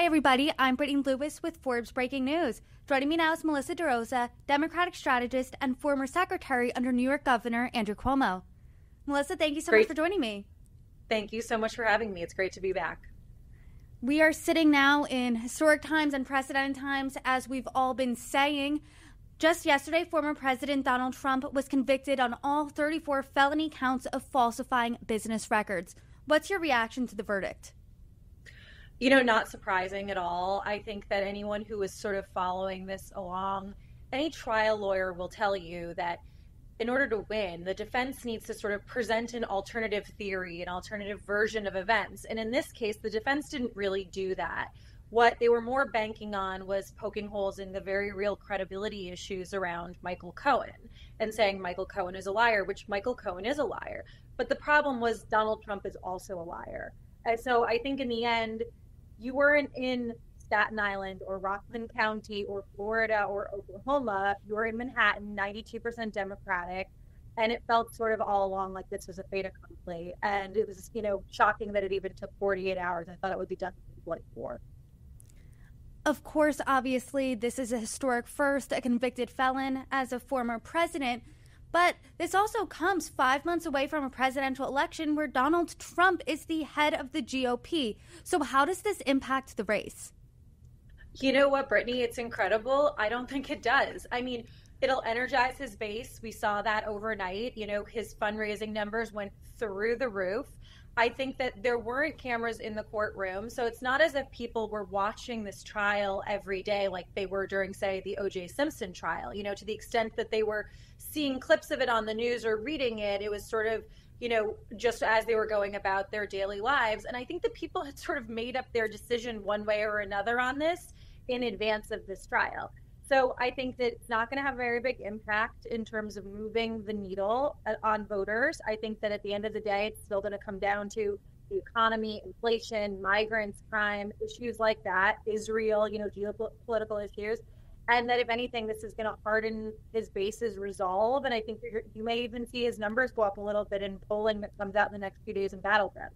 everybody. I'm Brittany Lewis with Forbes Breaking News. Joining me now is Melissa DeRosa, Democratic strategist and former secretary under New York Governor Andrew Cuomo. Melissa, thank you so much for joining me. Thank you so much for having me. It's great to be back. We are sitting now in historic times, unprecedented times, as we've all been saying. Just yesterday, former President Donald Trump was convicted on all 34 felony counts of falsifying business records. What's your reaction to the verdict? You know, not surprising at all. I think that anyone who is sort of following this along, any trial lawyer will tell you that in order to win, the defense needs to sort of present an alternative theory, an alternative version of events. And in this case, the defense didn't really do that. What they were more banking on was poking holes in the very real credibility issues around Michael Cohen and saying Michael Cohen is a liar, which Michael Cohen is a liar. But the problem was Donald Trump is also a liar. And so I think in the end, you weren't in Staten Island or Rockland County or Florida or Oklahoma. You were in Manhattan, 92% Democratic. And it felt sort of all along like this was a fait accompli. And it was, shocking that it even took 48 hours. I thought it would be done in like 4. Of course, obviously, this is a historic first, a convicted felon as a former president. But this also comes 5 months away from a presidential election where Donald Trump is the head of the GOP. So how does this impact the race? You know what, Brittany? It's incredible. I don't think it does. I mean, it'll energize his base. We saw that overnight. His fundraising numbers went through the roof. I think that there weren't cameras in the courtroom, so it's not as if people were watching this trial every day like they were during, say, the O.J. Simpson trial. To the extent that they were seeing clips of it on the news or reading it, it was sort of, just as they were going about their daily lives. And I think that people had sort of made up their decision one way or another on this in advance of this trial. So I think that it's not going to have a very big impact in terms of moving the needle on voters. I think that at the end of the day, it's still going to come down to the economy, inflation, migrants, crime, issues like that, Israel, geopolitical issues. And that if anything, this is going to harden his base's resolve. And I think you may even see his numbers go up a little bit in polling that comes out in the next few days in battleground.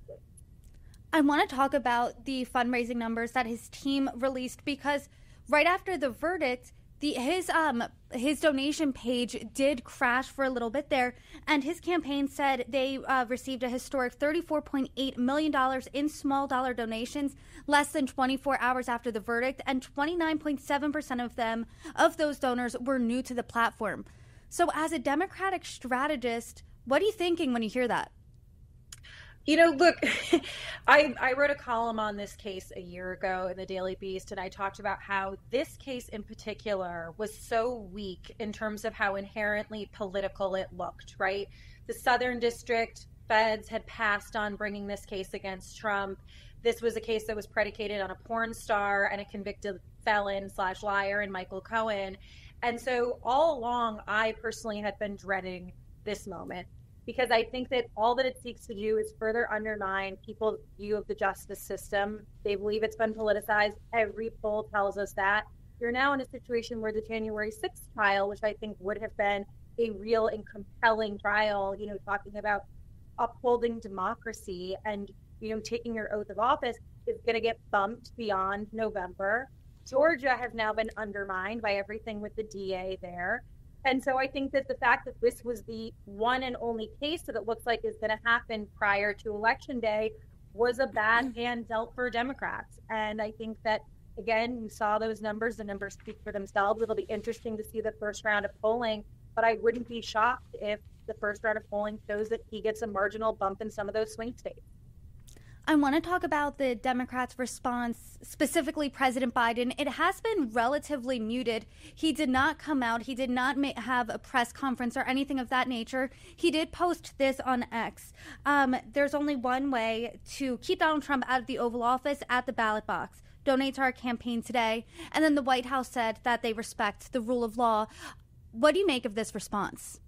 I want to talk about the fundraising numbers that his team released because right after the verdict, his donation page did crash for a little bit there, and his campaign said they received a historic $34.8 million in small dollar donations less than 24 hours after the verdict, and 29.7% of those donors were new to the platform. So as a Democratic strategist, what are you thinking when you hear that? Look, I wrote a column on this case a year ago in the Daily Beast, and I talked about how this case in particular was so weak in terms of how inherently political it looked, right? The Southern District feds had passed on bringing this case against Trump. This was a case that was predicated on a porn star and a convicted felon/liar in Michael Cohen. And so all along, I personally had been dreading this moment, because I think that all that it seeks to do is further undermine people's view of the justice system. They believe it's been politicized. Every poll tells us that. You're now in a situation where the January 6th trial, which I think would have been a real and compelling trial, talking about upholding democracy and, taking your oath of office, is going to get bumped beyond November. Georgia has now been undermined by everything with the DA there. And so I think that the fact that this was the one and only case that it looks like is going to happen prior to Election Day was a bad hand dealt for Democrats. And I think that, again, you saw those numbers. The numbers speak for themselves. It'll be interesting to see the first round of polling, but I wouldn't be shocked if the first round of polling shows that he gets a marginal bump in some of those swing states. I want to talk about the Democrats' response, specifically President Biden. It has been relatively muted. He did not come out. He did not have a press conference or anything of that nature. He did post this on X. There's only one way to keep Donald Trump out of the Oval Office: at the ballot box. Donate to our campaign today. And then the White House said that they respect the rule of law. What do you make of this response?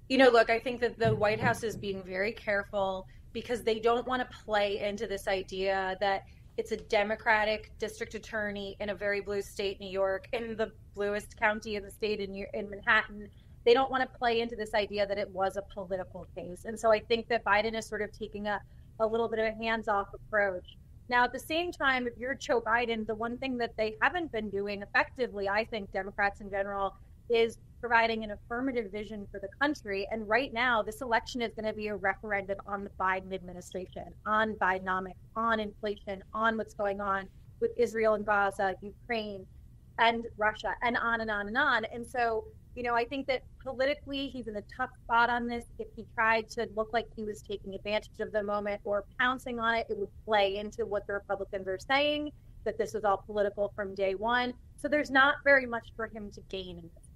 Look, I think that the White House is being very careful because they don't want to play into this idea that it's a Democratic district attorney in a very blue state, New York, in the bluest county in the state in Manhattan. They don't want to play into this idea that it was a political case. And so I think that Biden is sort of taking a little bit of a hands-off approach. Now, at the same time, if you're Joe Biden, the one thing that they haven't been doing effectively, I think, Democrats in general, is providing an affirmative vision for the country. And right now, this election is going to be a referendum on the Biden administration, on Bidenomics, on inflation, on what's going on with Israel and Gaza, Ukraine, and Russia, and on and on and on. And so, I think that politically he's in a tough spot on this. If he tried to look like he was taking advantage of the moment or pouncing on it, it would play into what the Republicans are saying, that this was all political from day one. So there's not very much for him to gain in this.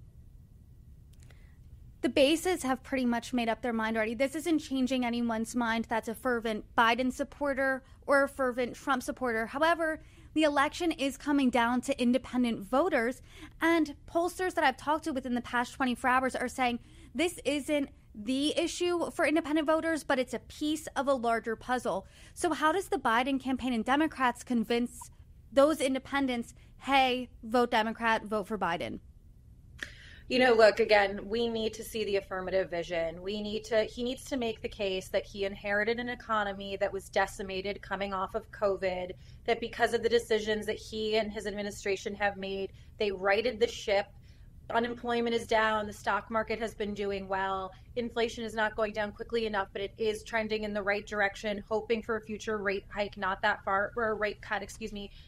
The bases have pretty much made up their mind already. This isn't changing anyone's mind that's a fervent Biden supporter or a fervent Trump supporter. However, the election is coming down to independent voters, and pollsters that I've talked to within the past 24 hours are saying this isn't the issue for independent voters, but it's a piece of a larger puzzle. So how does the Biden campaign and Democrats convince those independents, hey, vote Democrat, vote for Biden? Look, again, we need to see the affirmative vision. He needs to make the case that he inherited an economy that was decimated coming off of COVID, that because of the decisions that he and his administration have made, they righted the ship. Unemployment is down. The stock market has been doing well. Inflation is not going down quickly enough, but it is trending in the right direction, hoping for a future rate hike, not that far, or a rate cut,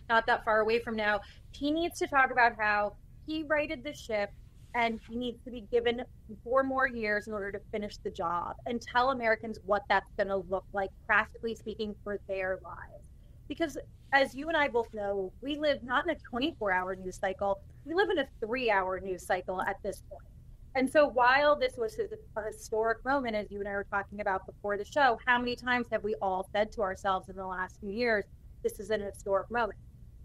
not that far away from now. He needs to talk about how he righted the ship, and he needs to be given 4 more years in order to finish the job and tell Americans what that's going to look like, practically speaking, for their lives. Because as you and I both know, we live not in a 24-hour news cycle. We live in a 3-hour news cycle at this point. And so while this was a historic moment, as you and I were talking about before the show, how many times have we all said to ourselves in the last few years, this is an historic moment?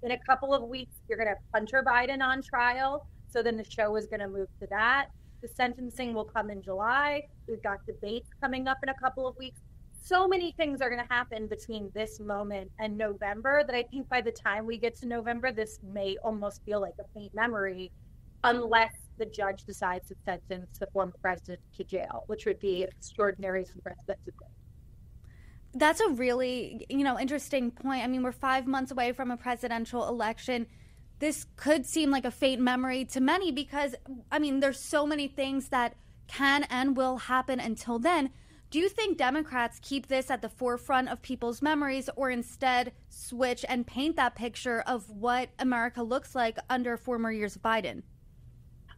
In a couple of weeks, you're going to have Hunter Biden on trial. So then the show is going to move to that. The sentencing will come in July. We've got debates coming up in a couple of weeks. So many things are going to happen between this moment and November that I think by the time we get to November, this may almost feel like a faint memory, unless the judge decides to sentence the former president to jail, which would be extraordinary for the president to do. That's a really, interesting point. I mean, we're 5 months away from a presidential election. This could seem like a faint memory to many because, there's so many things that can and will happen until then. Do you think Democrats keep this at the forefront of people's memories or instead switch and paint that picture of what America looks like under 4 more years of Biden?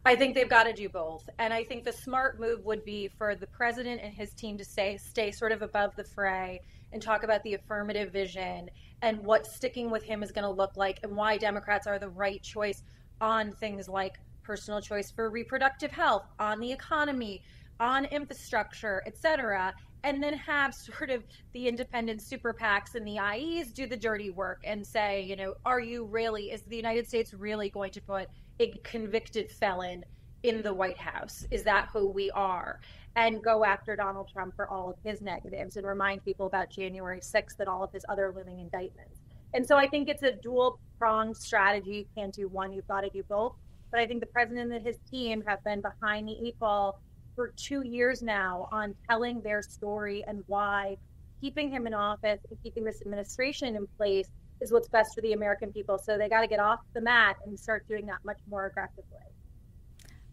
I think they've got to do both. And I think the smart move would be for the president and his team to stay sort of above the fray and talk about the affirmative vision and what sticking with him is going to look like and why Democrats are the right choice on things like personal choice for reproductive health, on the economy, on infrastructure, et cetera, and then have sort of the independent super PACs and the IEs do the dirty work and say, is the United States really going to put a convicted felon in the White House? Is that who we are? And go after Donald Trump for all of his negatives and remind people about January 6th and all of his other looming indictments. And so I think it's a dual-pronged strategy. You can't do one, you've got to do both. But I think the president and his team have been behind the 8 ball for 2 years now on telling their story and why keeping him in office and keeping this administration in place is what's best for the American people. So they got to get off the mat and start doing that much more aggressively.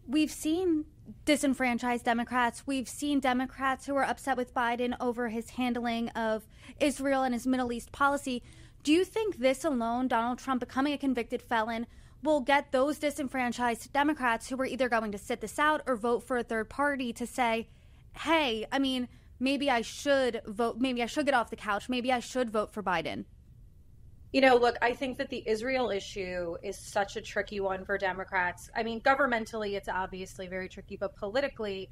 We've seen disenfranchised Democrats. We've seen Democrats who are upset with Biden over his handling of Israel and his Middle East policy. Do you think this alone, Donald Trump becoming a convicted felon, will get those disenfranchised Democrats who are either going to sit this out or vote for a third party to say, hey, maybe I should vote, maybe I should get off the couch, maybe I should vote for Biden? Look, I think that the Israel issue is such a tricky one for Democrats. Governmentally, it's obviously very tricky, but politically,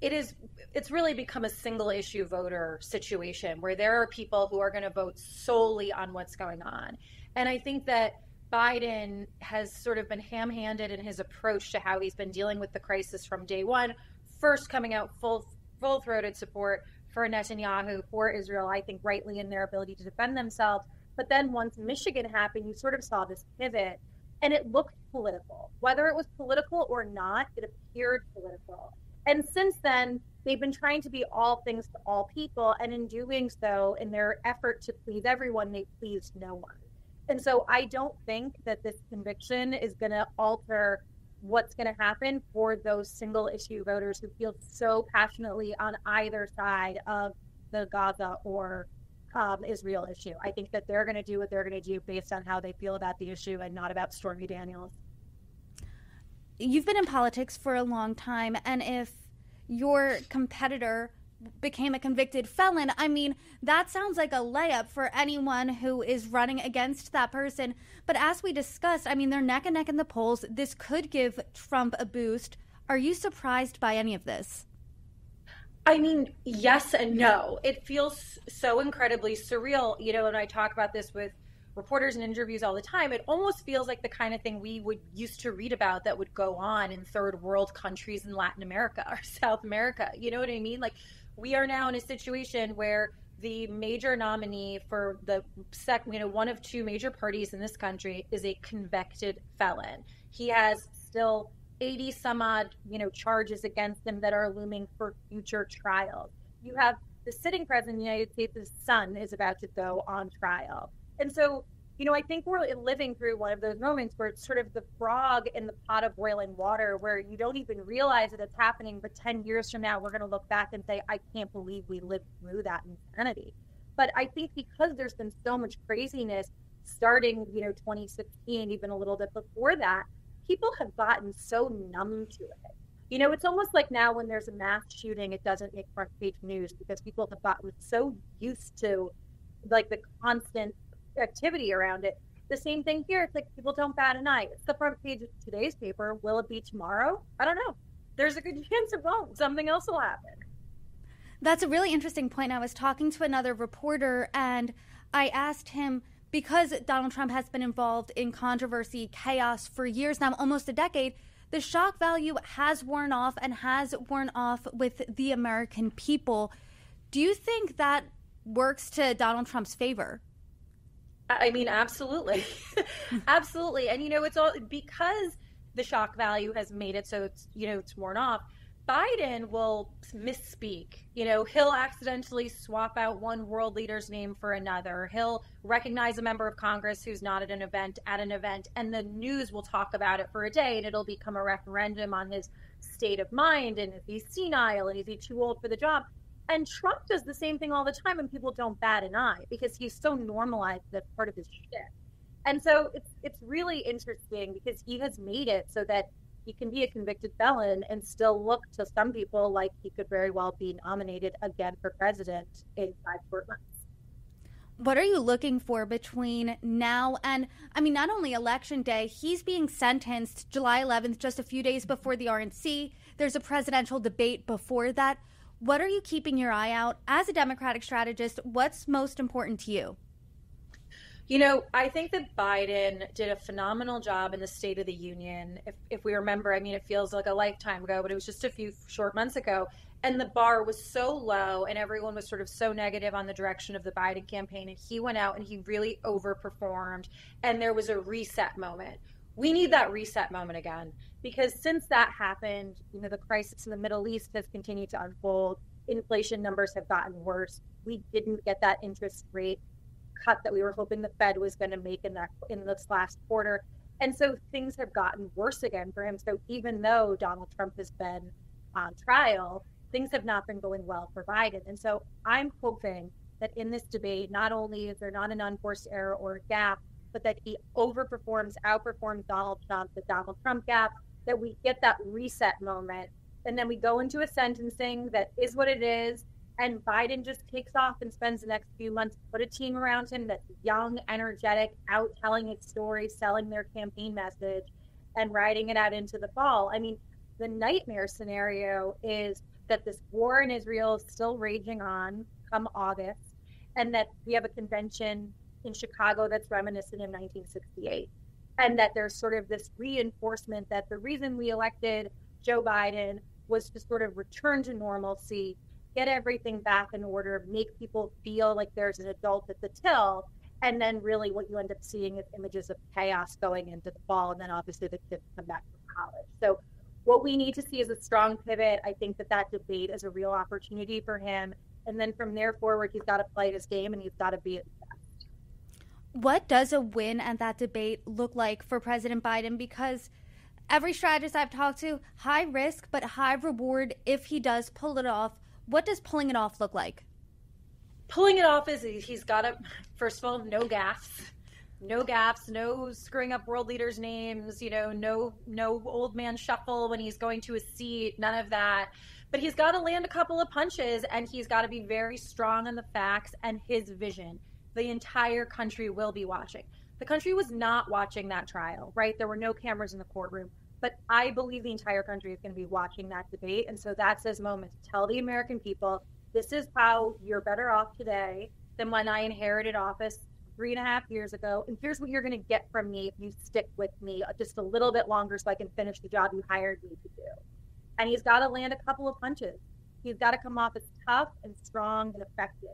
it's really become a single issue voter situation where there are people who are going to vote solely on what's going on. And I think that Biden has sort of been ham-handed in his approach to how he's been dealing with the crisis from day one, first coming out full-throated support for Netanyahu, for Israel, I think rightly in their ability to defend themselves. But then once Michigan happened, you sort of saw this pivot, and it looked political. Whether it was political or not, it appeared political. And since then, they've been trying to be all things to all people. And in doing so, in their effort to please everyone, they pleased no one. And so I don't think that this conviction is going to alter what's going to happen for those single issue voters who feel so passionately on either side of the Gaza or Israel issue. I think that they're going to do what they're going to do based on how they feel about the issue and not about Stormy Daniels. You've been in politics for a long time, and if your competitor became a convicted felon, I mean, that sounds like a layup for anyone who is running against that person. But as we discussed, I mean, they're neck and neck in the polls. This could give Trump a boost. Are you surprised by any of this? I mean, yes and no. It feels so incredibly surreal, and I talk about this with reporters and interviews all the time. It almost feels like the kind of thing we would used to read about that would go on in third world countries in Latin America or South America. You know what I mean? Like, we are now in a situation where the major nominee for the one of two major parties in this country is a convicted felon. He has still 80 some odd, charges against him that are looming for future trials. You have the sitting president of the United States' son is about to go on trial. And so, I think we're living through one of those moments where it's sort of the frog in the pot of boiling water where you don't even realize that it's happening. But 10 years from now, we're going to look back and say, I can't believe we lived through that insanity. But I think because there's been so much craziness starting, 2016, even a little bit before that, people have gotten so numb to it. It's almost like now when there's a mass shooting, it doesn't make front page news because people have gotten so used to like the constant activity around it. The same thing here. It's like people don't bat an eye. It's the front page of today's paper. Will it be tomorrow? I don't know. There's a good chance it won't. Something else will happen. That's a really interesting point. I was talking to another reporter and I asked him, because Donald Trump has been involved in controversy, chaos for years now, almost a decade, the shock value has worn off and has worn off with the American people. Do you think that works to Donald Trump's favor? I mean, absolutely. Absolutely. And, it's all because the shock value has made it so it's worn off. Biden will misspeak. He'll accidentally swap out one world leader's name for another. He'll recognize a member of Congress who's not at an event, and the news will talk about it for a day, and it'll become a referendum on his state of mind, and if he's senile, and is he too old for the job? And Trump does the same thing all the time, and people don't bat an eye because he's so normalized that's part of his shit. And so it's really interesting because he has made it so that he can be a convicted felon and still look to some people like he could very well be nominated again for president in 5 short months. What are you looking for between now and, I mean, not only Election Day, he's being sentenced July 11th, just a few days before the RNC. There's a presidential debate before that. What are you keeping your eye out? As a Democratic strategist, what's most important to you? I think that Biden did a phenomenal job in the State of the Union. If we remember, I mean, it feels like a lifetime ago, but it was just a few short months ago. And the bar was so low and everyone was sort of so negative on the direction of the Biden campaign. And he went out and he really overperformed. And there was a reset moment. We need that reset moment again, because since that happened, the crisis in the Middle East has continued to unfold. Inflation numbers have gotten worse. We didn't get that interest rate cut that we were hoping the Fed was going to make in this last quarter. And so things have gotten worse again for him. So even though Donald Trump has been on trial, things have not been going well for Biden. And so I'm hoping that in this debate, not only is there not an unforced error or a gap, but that he outperforms Donald Trump, the Donald Trump gap, that we get that reset moment. And then we go into a sentencing that is what it is. And Biden just takes off and spends the next few months, put a team around him that's young, energetic, out telling its story, selling their campaign message, and riding it out into the fall. I mean, the nightmare scenario is that this war in Israel is still raging on come August, and that we have a convention in Chicago that's reminiscent of 1968. And that there's sort of this reinforcement that the reason we elected Joe Biden was to sort of return to normalcy, get everything back in order, make people feel like there's an adult at the till. And then really what you end up seeing is images of chaos going into the fall. And then obviously the kids come back from college. So What we need to see is a strong pivot. I think that debate is a real opportunity for him. And then from there forward, he's got to play his game and he's got to be at his best. What does a win at that debate look like for President Biden? Because every strategist I've talked to, high risk but high reward if he does pull it off. What does pulling it off look like? Pulling it off is he's got to, first of all, no gaffes, no screwing up world leaders' names, no old man shuffle when he's going to a seat, none of that. But he's got to land a couple of punches, and he's got to be very strong on the facts and his vision. The entire country will be watching. The country was not watching that trial, right? There were no cameras in the courtroom. But I believe the entire country is going to be watching that debate. And so that's his moment to tell the American people, this is how you're better off today than when I inherited office 3.5 years ago. And here's what you're going to get from me if you stick with me just a little bit longer so I can finish the job you hired me to do. And he's got to land a couple of punches. He's got to come off as tough and strong and effective.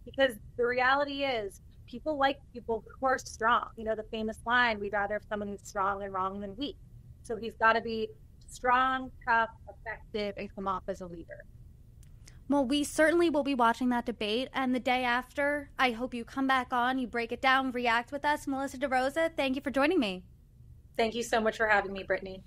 Because the reality is, people like people who are strong. The famous line, we'd rather have someone who's strong and wrong than weak. So he's got to be strong, tough, effective, and come off as a leader. Well, we certainly will be watching that debate. And the day after, I hope you come back on, you break it down, react with us. Melissa DeRosa, thank you for joining me. Thank you so much for having me, Brittany.